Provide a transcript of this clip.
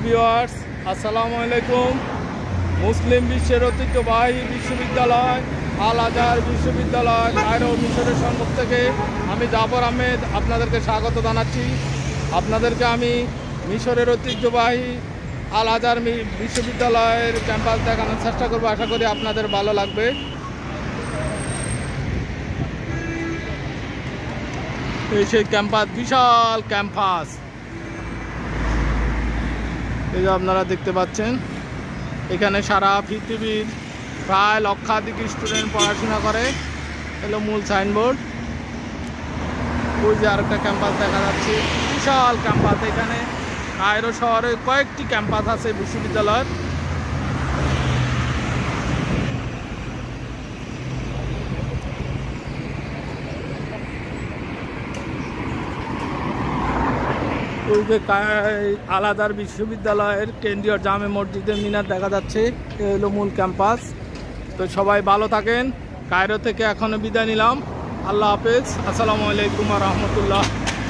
Viewers আসসালামু আলাইকুম। মুসলিম বিশ্বের ঐতিহ্যবাহী বিশ্ববিদ্যালয় আল আজহার বিশ্ববিদ্যালয় কায়রো মিশরের সম্মুখ থেকে আমি জাফর আহমেদ আপনাদেরকে স্বাগত জানাচ্ছি। আপনাদেরকে আমি মিশরের ঐতিহ্যবাহী আল আজহার বিশ্ববিদ্যালয়ের ক্যাম্পাস দেখানোর চেষ্টা করব। আশা করি আপনাদের ভালো লাগবে। এই সেই ক্যাম্পাস, বিশাল ক্যাম্পাস, এই যে আপনারা দেখতে পাচ্ছেন। এখানে সারা পৃথিবীর প্রায় লক্ষাধিক স্টুডেন্ট পড়াশোনা করে। এলো মূল সাইনবোর্ড। ওই যে আরেকটা ক্যাম্পাস দেখা যাচ্ছে, বিশাল ক্যাম্পাস। এখানে কায়রো শহরে কয়েকটি ক্যাম্পাস আছে বিশ্ববিদ্যালয়ের। ওই যে আল আজহার বিশ্ববিদ্যালয়ের কেন্দ্রীয় জামে মসজিদের মিনার দেখা যাচ্ছে। এ হলো মূল ক্যাম্পাস। তো সবাই ভালো থাকেন। কায়রো থেকে এখনো বিদায় নিলাম। আল্লাহ হাফেজ। আসসালামু আলাইকুম ওয়া রাহমাতুল্লাহ।